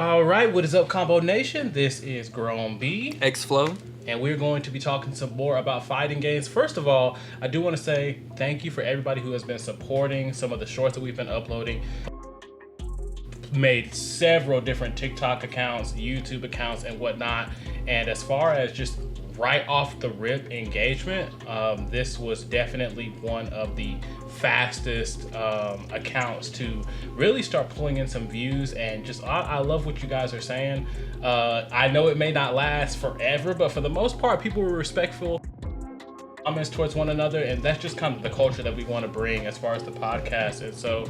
All right, what is up, Combo Nation? This is Grown B, X Flow. and we're going to be talking some more about fighting games. First of all, I do want to say thank you for everybody who has been supporting some of the shorts that we've been uploading. Made several different TikTok accounts, YouTube accounts, and whatnot. And as far as just right off the rip engagement, this was definitely one of the fastest accounts to really start pulling in some views. And just I love what you guys are saying. I know it may not last forever, but for the most part, people were respectful comments towards one another, and that's just kind of the culture that we want to bring as far as the podcast. And so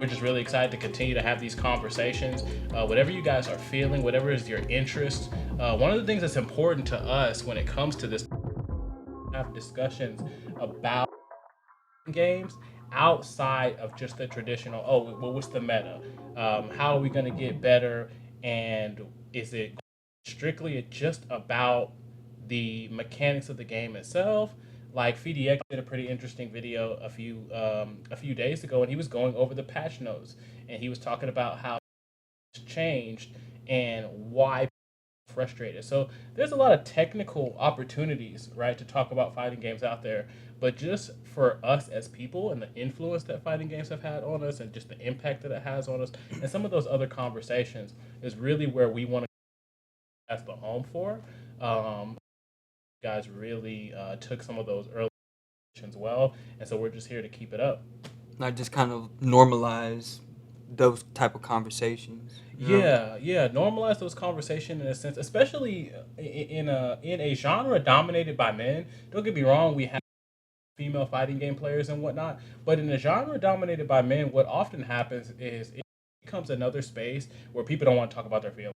we're just really excited to continue to have these conversations. Whatever you guys are feeling, whatever is your interest, one of the things that's important to us when it comes to this, have discussions about games outside of just the traditional, oh, well, what's the meta? How are we going to get better? And is it strictly just about the mechanics of the game itself? Like FDX did a pretty interesting video a few days ago, and he was going over the patch notes, and he was talking about how it's changed and why frustrated. So there's a lot of technical opportunities, right, to talk about fighting games out there. But just for us as people and the influence that fighting games have had on us and just the impact that it has on us and some of those other conversations is really where we want to as the home for. Guys really took some of those early as well. And so we're just here to keep it up. Not just kind of normalize those type of conversations. Yeah. Normalize those conversations in a sense, especially in a genre dominated by men. Don't get me wrong, we have female fighting game players and whatnot, but in a genre dominated by men, what often happens is it becomes another space where people don't want to talk about their feelings.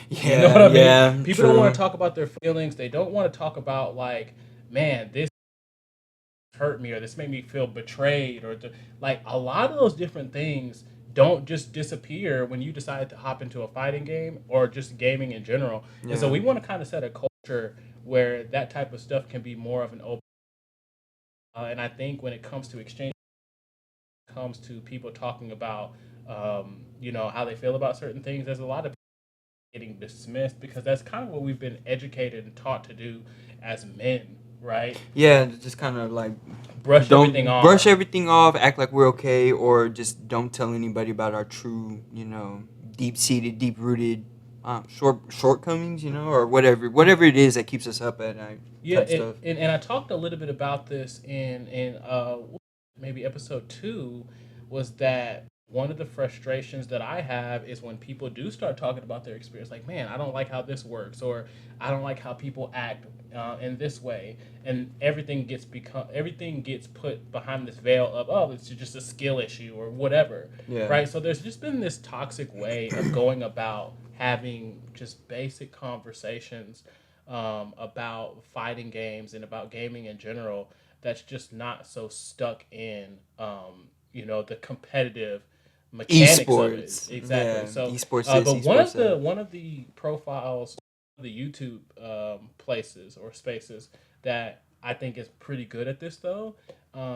Yeah, You know what I mean? yeah, People true. don't want to talk about their feelings. They don't want to talk about like, man, this hurt me or this made me feel betrayed like a lot of those different things don't just disappear when you decide to hop into a fighting game or just gaming in general. And so Yeah. we want to kind of set a culture where that type of stuff can be more of an open. And I think when it comes to exchange, comes to people talking about, how they feel about certain things, there's a lot of people getting dismissed because that's kind of what we've been educated and taught to do as men, right? Yeah, just kind of like Brush don't everything off. brush everything off, act like we're okay, or just don't tell anybody about our true, deep-seated, deep-rooted shortcomings, or whatever it is that keeps us up at night. Yeah, Type stuff. and I talked a little bit about this in maybe episode 2, was that one of the frustrations that I have is when people do start talking about their experience, like, man, I don't like how this works, or I don't like how people act in this way, and everything gets put behind this veil of, oh, it's just a skill issue or whatever, Yeah. right? So there's just been this toxic way of going about having just basic conversations about fighting games and about gaming in general that's just not so stuck in the competitive mechanics of it. Esports. Exactly. Yeah. So Esports is but esports. one of the profiles, the YouTube places or spaces that I think is pretty good at this though,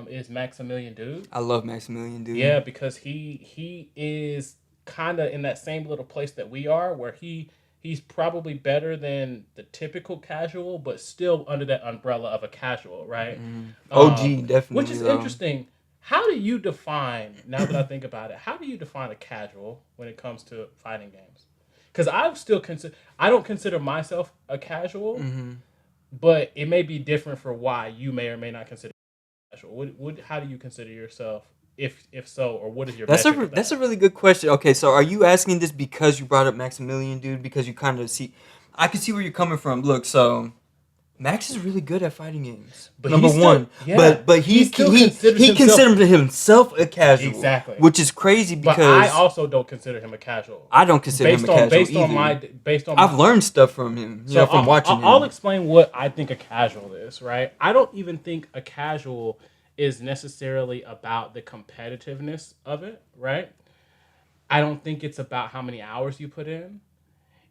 is Maximilian Dude. I love Maximilian, dude. Yeah, because he is kind of in that same little place that we are, where he's probably better than the typical casual, but still under that umbrella of a casual, right? OG, definitely. Which is interesting. How do you define, now that I think about it, how do you define a casual when it comes to fighting games? Because I don't consider myself a casual, but it may be different for why you may or may not consider casual. How do you consider yourself? If so, or what is your That's a really good question. Okay, so are you asking this because you brought up Maximilian, dude? Because you kind of see, I can see where you're coming from. Look, so Max is really good at fighting games. But Number one, but he considers himself a casual, exactly, which is crazy because but I also don't consider him a casual. I don't consider him a casual based on I've learned stuff from him, from watching him. I'll explain what I think a casual is. Right, I don't even think a casual is necessarily about the competitiveness of it. Right, I don't think it's about how many hours you put in,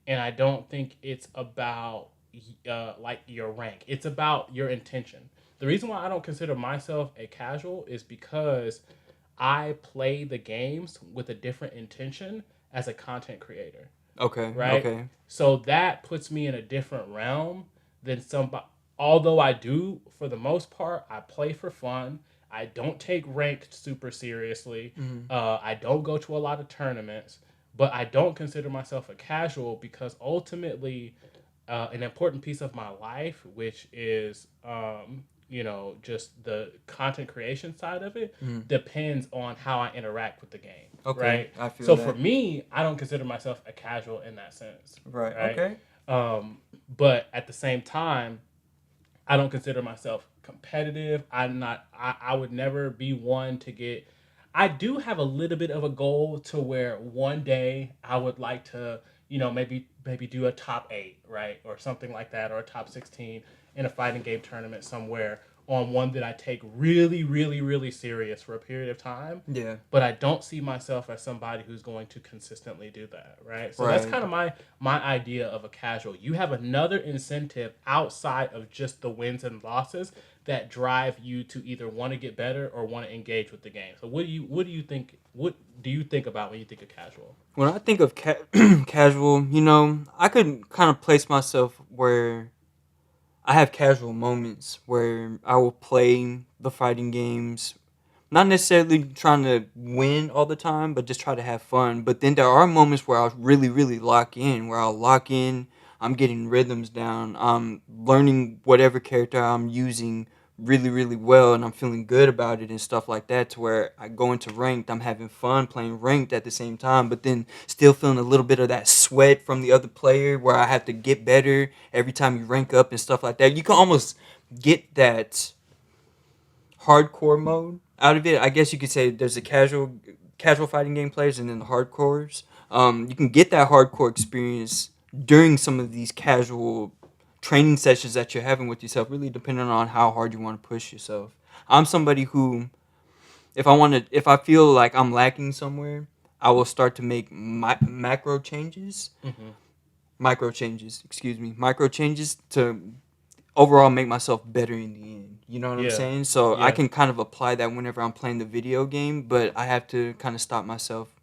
and I don't think it's about like your rank. It's about your intention. The reason why I don't consider myself a casual is because I play the games with a different intention as a content creator. Okay. right? Okay. So that puts me in a different realm than somebody. Although I do, for the most part, I play for fun. I don't take ranked super seriously. Mm-hmm. I don't go to a lot of tournaments, but I don't consider myself a casual because ultimately, an important piece of my life, which is, just the content creation side of it, Mm-hmm. depends on how I interact with the game, Okay. right? I feel So for that. me, I don't consider myself a casual in that sense, Right. right? Okay. But at the same time, I don't consider myself competitive. I'm not. I would never be one to get. I do have a little bit of a goal to where one day I would like to, maybe do a top 8, right, or something like that, or a top 16 in a fighting game tournament somewhere on one that I take really, really, really serious for a period of time. Yeah. But I don't see myself as somebody who's going to consistently do that, right? So that's Right. kind of my idea of a casual. You have another incentive outside of just the wins and losses that drive you to either want to get better or want to engage with the game. So what do you think about when you think of casual? When I think of casual, I could kind of place myself where I have casual moments where I will play the fighting games, not necessarily trying to win all the time, but just try to have fun. But then there are moments where I'll really, really lock in, where I'll lock in, I'm getting rhythms down, I'm learning whatever character I'm using really, really well, and I'm feeling good about it and stuff like that, to where I go into ranked, I'm having fun playing ranked at the same time, but then still feeling a little bit of that sweat from the other player where I have to get better every time you rank up and stuff like that. You can almost get that hardcore mode out of it. I guess you could say there's a casual fighting game players and then the hardcores. You can get that hardcore experience during some of these casual training sessions that you're having with yourself, really depending on how hard you want to push yourself. I'm somebody who, if I feel like I'm lacking somewhere, I will start to make macro changes, Mm-hmm. micro changes to overall make myself better in the end. You know what I'm Yeah, saying? So I yeah. can kind of apply that whenever I'm playing the video game, but I have to kind of stop myself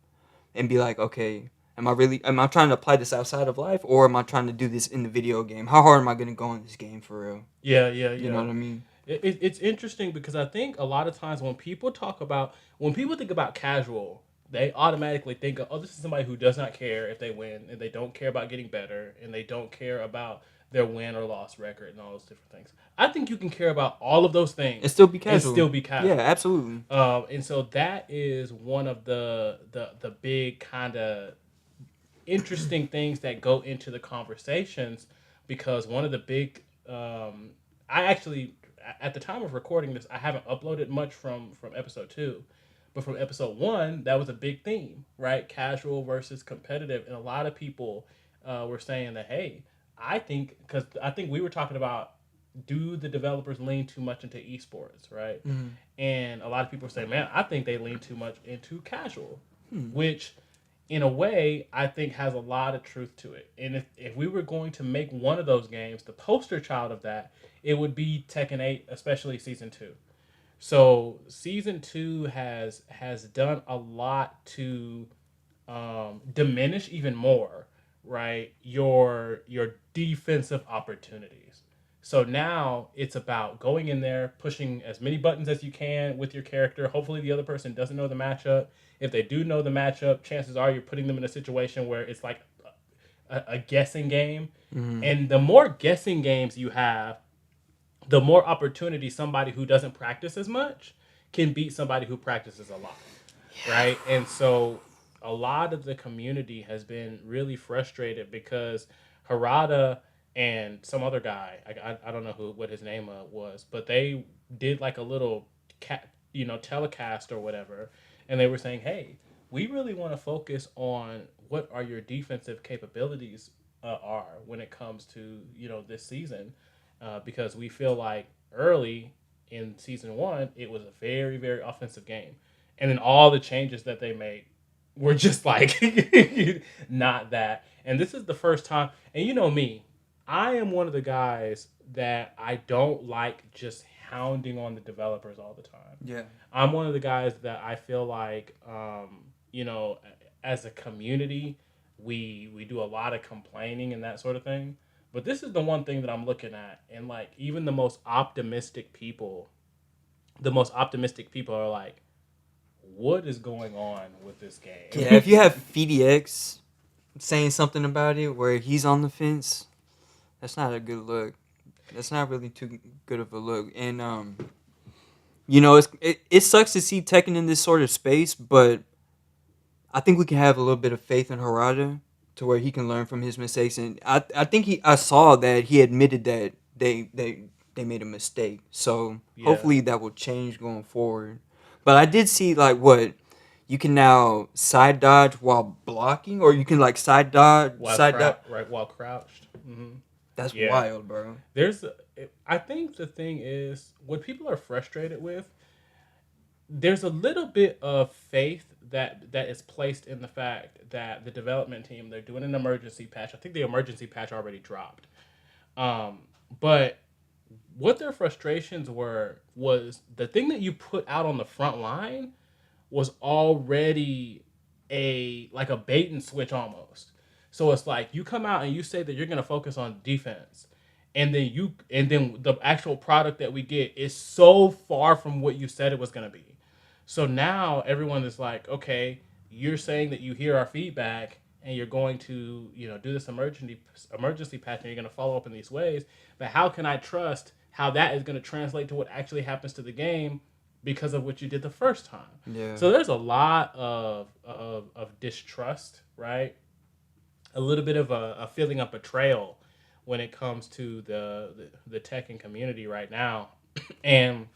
and be like, okay, am I trying to apply this outside of life, or am I trying to do this in the video game? How hard am I going to go in this game for real? Yeah, yeah, You know yeah. what I mean? It's interesting because I think a lot of times when people think about casual, they automatically think of, oh, this is somebody who does not care if they win, and they don't care about getting better, and they don't care about their win or loss record and all those different things. I think you can care about all of those And things still be and casual. still be Yeah, casual. absolutely. And so that is one of the big kind of interesting things that go into the conversations, because one of the big I actually, at the time of recording this, I haven't uploaded much from episode 2, but from episode 1 that was a big theme, right? Casual versus competitive, and a lot of people were saying that, hey, I think we were talking about, do the developers lean too much into esports, right? Mm-hmm. And a lot of people say, man, I think they lean too much into casual, Hmm. which in a way I think has a lot of truth to it. And if we were going to make one of those games, the poster child of that, it would be Tekken 8, especially season 2. So season 2 has done a lot to diminish even more, right? Your defensive opportunities. So now it's about going in there, pushing as many buttons as you can with your character. Hopefully, the other person doesn't know the matchup. If they do know the matchup, chances are you're putting them in a situation where it's like a guessing game. Mm-hmm. And the more guessing games you have, the more opportunity somebody who doesn't practice as much can beat somebody who practices a lot, right? And so a lot of the community has been really frustrated because Harada and some other guy, I don't know what his name was, but they did like a little telecast or whatever, and they were saying, hey, we really want to focus on what are your defensive capabilities are when it comes to this season, because we feel like early in season 1 it was a very, very offensive game, and then all the changes that they made were just like not that. And this is the first time, and you know me, I am one of the guys that I don't like just hounding on the developers all the time. Yeah. I'm one of the guys that I feel like, as a community, we do a lot of complaining and that sort of thing. But this is the one thing that I'm looking at, and like even the most optimistic people are like, what is going on with this game? Yeah, if you have FDX saying something about it where he's on the fence, that's not a good look. That's not really too good of a look. And it sucks to see Tekken in this sort of space, but I think we can have a little bit of faith in Harada to where he can learn from his mistakes. And I think I saw that he admitted that they made a mistake. So Yeah, hopefully that will change going forward. But I did see like what you can now side dodge while blocking, or you can like side dodge. while crouched. That's Yeah, wild, bro. there's. I think the thing is what people are frustrated with. There's a little bit of faith that is placed in the fact that the development team, they're doing an emergency patch. I think the emergency patch already dropped. Um, but what their frustrations were was the thing that you put out on the front line was already a bait and switch almost. So it's like you come out and you say that you're gonna focus on defense, and then the actual product that we get is so far from what you said it was gonna be. So now everyone is like, okay, you're saying that you hear our feedback and you're going to, do this emergency patch and you're going to follow up in these ways. But how can I trust how that is going to translate to what actually happens to the game because of what you did the first time? Yeah. So there's a lot of distrust, right? A little bit of a feeling of betrayal when it comes to the Tekken community right now. And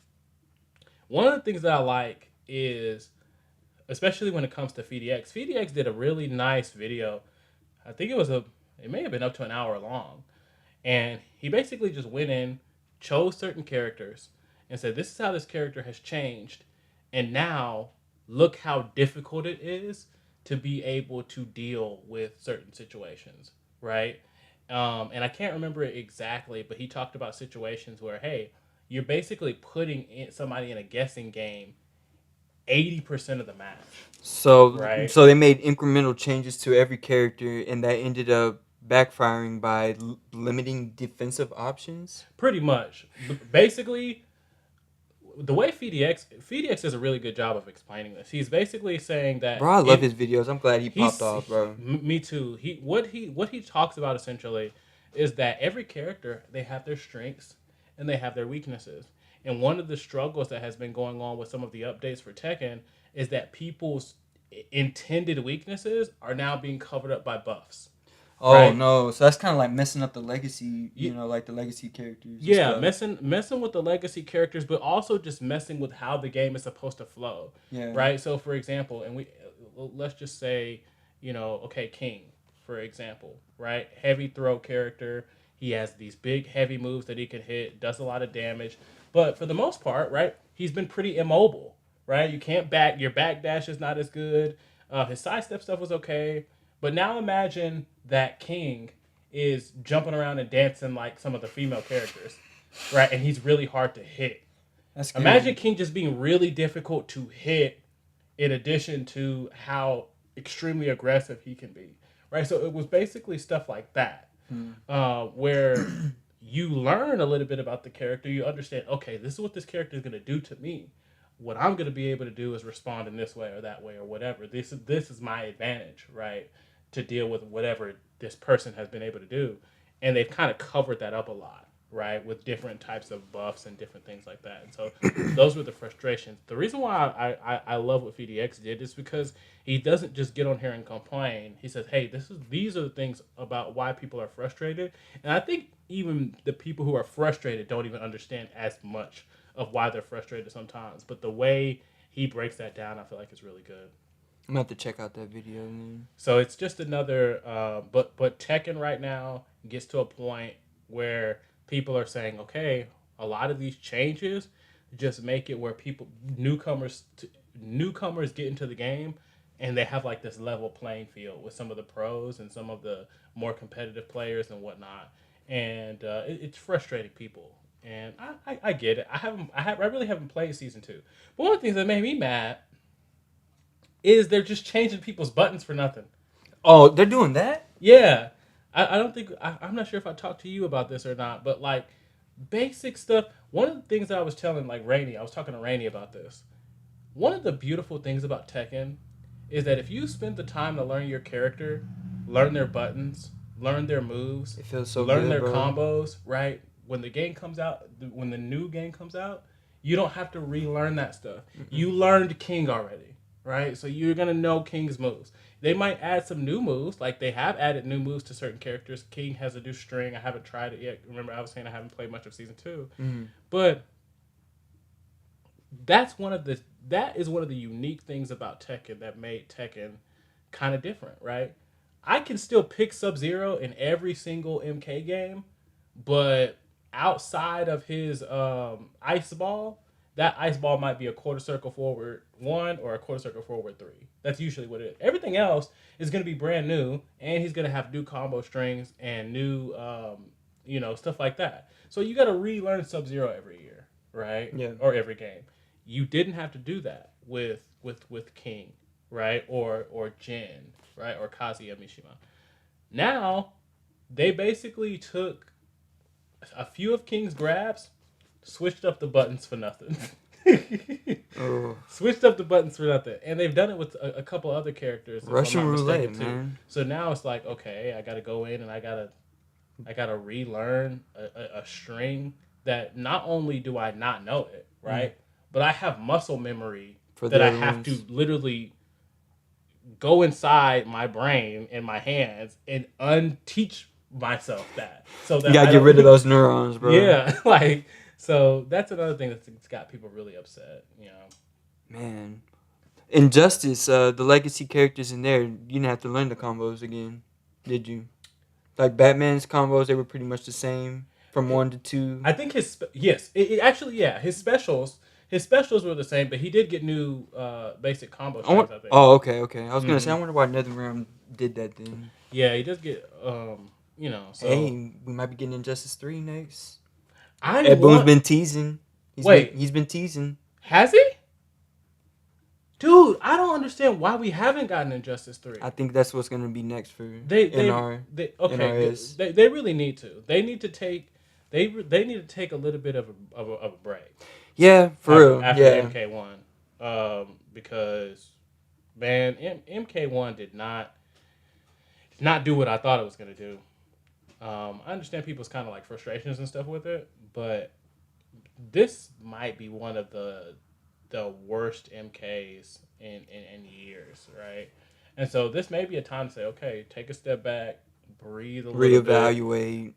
one of the things that I like is, especially when it comes to FDX, FDX did a really nice video. I think it may have been up to an hour long. And he basically just went in, chose certain characters, and said, this is how this character has changed. And now, look how difficult it is to be able to deal with certain situations, right? And I can't remember it exactly, but he talked about situations where, hey, you're basically putting somebody in a guessing game 80% of the match, right? So they made incremental changes to every character, and that ended up backfiring by limiting defensive options. Pretty much. Basically, the way FDX does a really good job of explaining this. He's basically saying that Bro, I love his videos. I'm glad he popped off, bro. Me too. What he talks about essentially is that every character, they have their strengths and they have their weaknesses. And one of the struggles that has been going on with some of the updates for Tekken is that people's intended weaknesses are now being covered up by buffs. Oh Right? no, so that's kind of like messing up the legacy, like the legacy characters. And Yeah, stuff. messing with the legacy characters, but also just messing with how the game is supposed to flow. Yeah. Right. So, for example, and let's just say, okay, King, for example, right, heavy throw character. He has these big heavy moves that he can hit, does a lot of damage, but for the most part, right, he's been pretty immobile. Right, you can't back your back dash is not as good. His sidestep stuff was okay, but now imagine that King is jumping around and dancing like some of the female characters, right? And he's really hard to hit. That's scary. Imagine King just being really difficult to hit, in addition to how extremely aggressive he can be, right? So it was basically stuff like that, where you learn a little bit about the character. You understand, okay, this is what this character is going to do to me. What I'm going to be able to do is respond in this way or that way or whatever. This is my advantage, right? To deal with whatever this person has been able to do. And they've kind of covered that up a lot, right? With different types of buffs and different things like that. And so those were the frustrations. The reason why I love what FDX did is because he doesn't just get on here and complain. He says, hey, these are the things about why people are frustrated. And I think even the people who are frustrated don't even understand as much of why they're frustrated sometimes. But the way he breaks that down, I feel like is really good. I'm gonna have to check out that video. Man. So it's just another, but Tekken right now gets to a point where people are saying, okay, a lot of these changes just make it where newcomers get into the game, and they have like this level playing field with some of the pros and some of the more competitive players and whatnot, and it's frustrating people. And I get it. I really haven't played season 2. But one of the things that made me mad is they're just changing people's buttons for nothing. Oh, they're doing that? Yeah, I don't think I'm not sure if I talked to you about this or not, but like basic stuff. One of the things that I was telling like Rainey, I was talking to Rainey about this. One of the beautiful things about Tekken is that if you spend the time to learn your character, learn their buttons, learn their moves, It feels so learn good, their bro. combos, right? When the game comes out, when the new game comes out, you don't have to relearn that stuff. Mm-mm. You learned King already, right? So you're gonna know King's moves. They might add some new moves, like they have added new moves to certain characters. King has a new string. I haven't tried it yet. Remember, I was saying I haven't played much of season 2, Mm-hmm. but that's one of the that is one of the unique things about Tekken that made Tekken kind of different, right? I can still pick Sub Zero in every single MK game, but outside of his ice ball, that ice ball might be a quarter circle forward 1 or a quarter circle forward 3. That's usually what it is. Everything else is going to be brand new, and he's going to have new combo strings and new, stuff like that. So you got to relearn Sub Zero every year, right? Yeah. Or every game. You didn't have to do that with King, right? Or Jin, right? Or Kazuya Mishima. Now they basically took a few of King's grabs, switched up the buttons for nothing. Oh, Switched up the buttons for nothing, and they've done it with a couple other characters. If Russian I'm not roulette, mistaken, too. man. So now it's like, okay, I got to go in and I gotta relearn a string that not only do I not know it, right, but I have muscle memory For that the I other have to ones. literally go inside my brain and my hands and unteach myself that so You that gotta I get rid of don't. those neurons, bro. Yeah, like so that's another thing that's got people really upset. Man. Injustice, the legacy characters in there, you didn't have to learn the combos again, did you? Like Batman's combos, they were pretty much the same from It, 1 to 2. I think yes, it actually yeah, his specials were the same, but he did get new basic combo strings. I think. Oh, okay, okay. I was gonna say, Hmm. I wonder why NetherRealm did that then. Yeah, he does get so Hey, we might be getting Injustice 3 next. I Ed Boon's want. been teasing. Wait, He's been teasing. has he? Dude, I don't understand why we haven't gotten Injustice 3. I think that's what's gonna be next for They they NR they okay. NRS. They really need to. They need to take they need to take a little bit of a break Yeah, for real. after Yeah, MK1, because man, MK1 did not do what I thought it was gonna do. I understand people's kind of like frustrations and stuff with it, but this might be one of the worst MKs in years, right? And so this may be a time to say, okay, take a step back, breathe a little bit, reevaluate.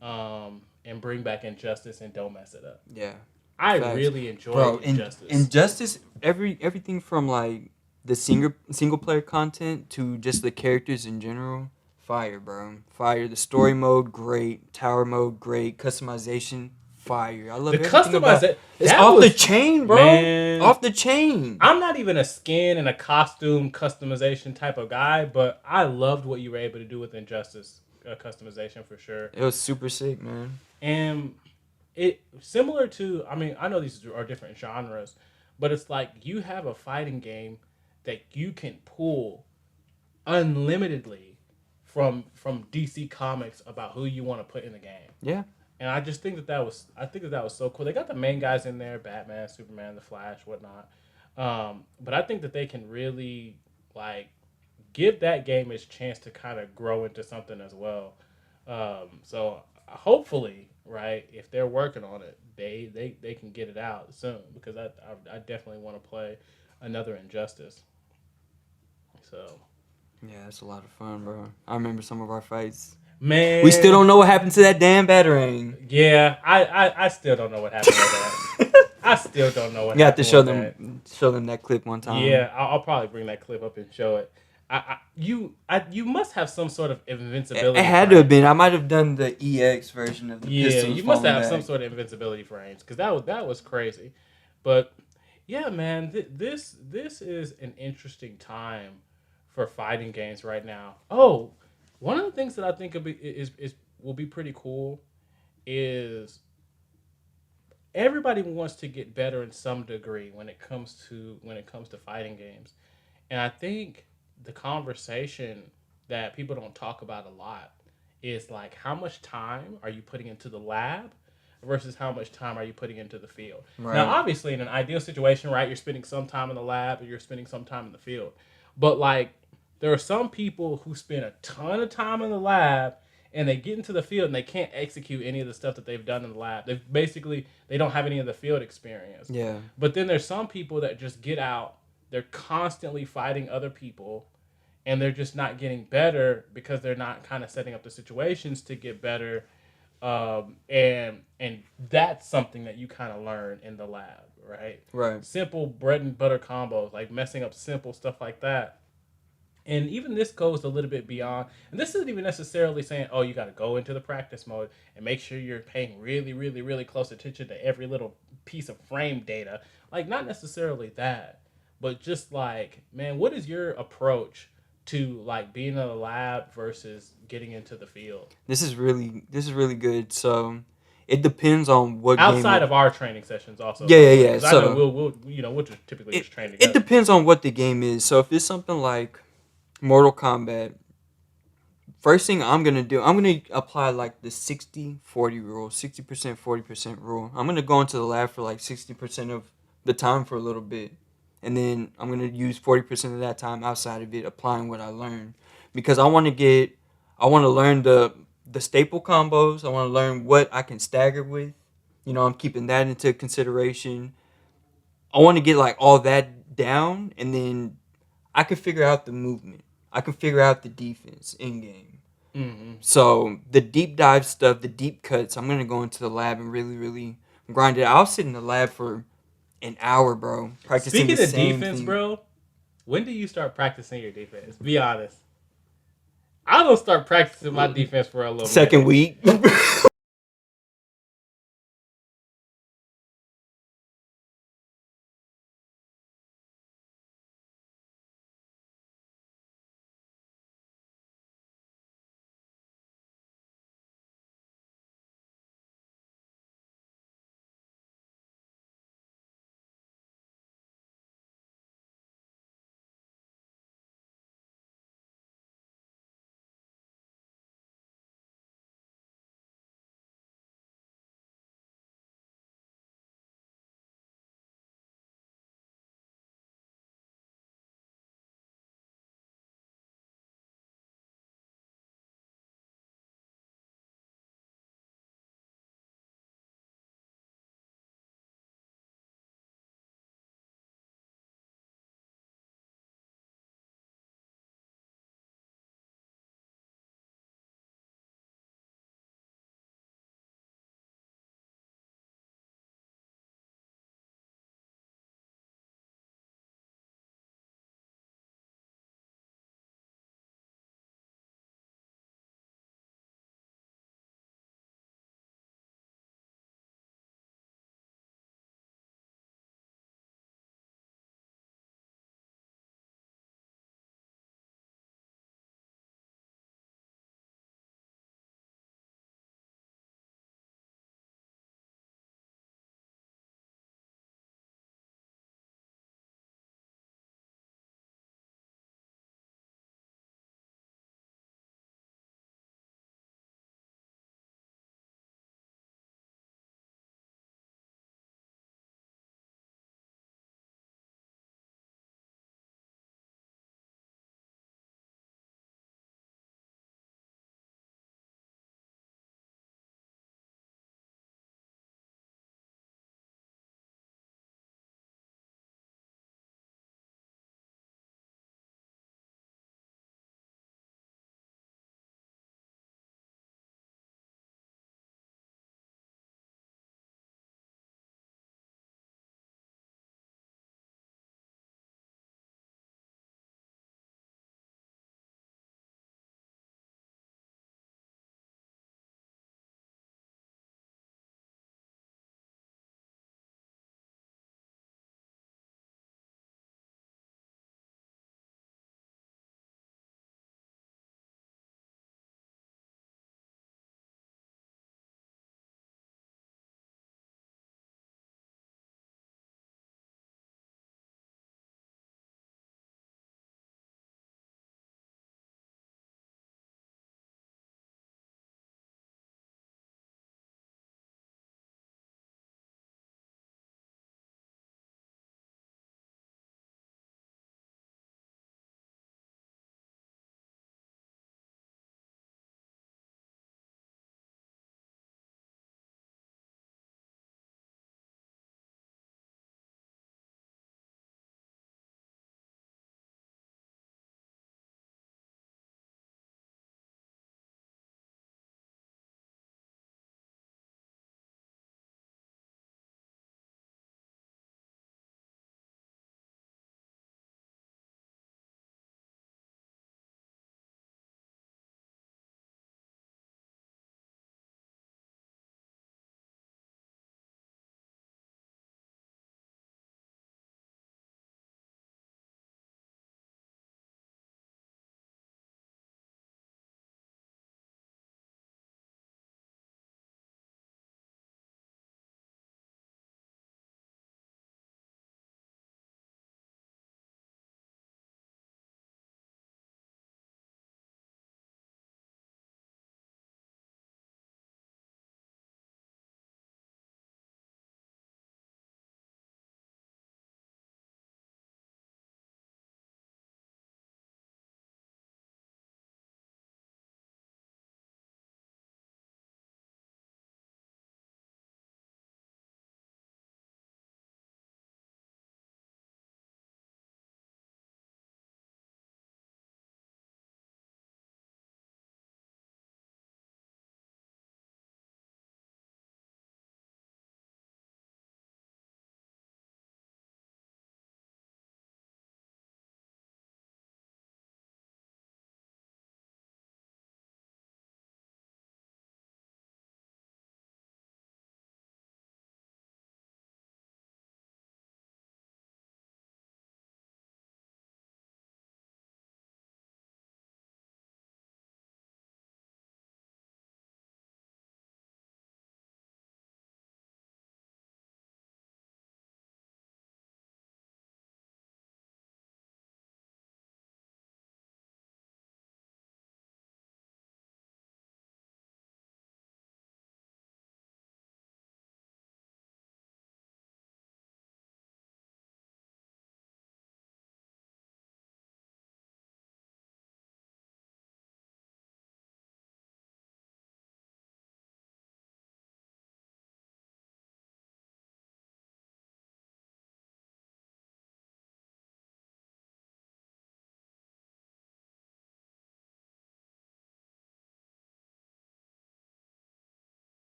and bring back Injustice and don't mess it up. Yeah, I facts. really Bro, enjoyed Injustice. Injustice, everything from like the single player content to just the characters in general, fire, bro, fire. The story mode, great. Tower mode, great. Customization, fire. I love The everything about. customization, It's that off the was, chain, bro. man. Off the chain. I'm not even a skin and a costume customization type of guy, but I loved what you were able to do with Injustice customization for sure. It was super sick, man. And it similar to, I mean, I know these are different genres, but it's like you have a fighting game that you can pull unlimitedly from DC Comics about who you want to put in the game. Yeah. And I just think that was so cool. They got the main guys in there: Batman, Superman, the Flash, whatnot. But I think that they can really like give that game its chance to kind of grow into something as well. So hopefully, right, if they're working on it, they can get it out soon, because I definitely want to play another Injustice. So Yeah, it's a lot of fun, bro. I remember some of our fights. man, We still don't know what happened to that damn batarang. Yeah, I still don't know what happened with that. I still don't know what You have to happened with that. show them that clip one time. Yeah, I'll probably bring that clip up and show it. You must have some sort of invincibility. It had to have been. I might have done the EX version of the Yeah, pistols. you must falling have back. some sort of invincibility frames, because that was crazy. But yeah, man, this is an interesting time for fighting games right now. Oh, one of the things that I think will be pretty cool is everybody wants to get better in some degree when it comes to fighting games. And I think the conversation that people don't talk about a lot is like how much time are you putting into the lab versus how much time are you putting into the field. Right. Now, obviously, in an ideal situation, right, you're spending some time in the lab or you're spending some time in the field. But like, there are some people who spend a ton of time in the lab and they get into the field and they can't execute any of the stuff that they've done in the lab. They don't have any of the field experience. Yeah. But then there's some people that just get out, they're constantly fighting other people, and they're just not getting better because they're not kind of setting up the situations to get better. And that's something that you kind of learn in the lab, right? Right. Simple bread and butter combos, like messing up simple stuff like that. And even this goes a little bit beyond. And this isn't even necessarily saying, oh, you got to go into the practice mode and make sure you're paying really, really, really close attention to every little piece of frame data. Like, not necessarily that, but just like, man, what is your approach to like being in the lab versus getting into the field? This is really good. So it depends on what Outside game of our training sessions, also. Yeah. So I know we'll just typically just train together. It depends on what the game is. So if it's something like Mortal Kombat, first thing I'm going to apply like the 60-40 rule, 60%, 40% rule. I'm going to go into the lab for like 60% of the time for a little bit. And then I'm going to use 40% of that time outside of it applying what I learned. Because I want to learn the staple combos. I want to learn what I can stagger with. You know, I'm keeping that into consideration. I want to get like all that down, and then I can figure out the movement. I can figure out the defense in game. Mm-hmm. So the deep dive stuff, the deep cuts, I'm gonna go into the lab and really, really grind it. I'll sit in the lab for an hour, bro, practicing Speaking the of same defense, thing. bro, when do you start practicing your defense? Be honest. I don't start practicing my defense for a little Second minute. week.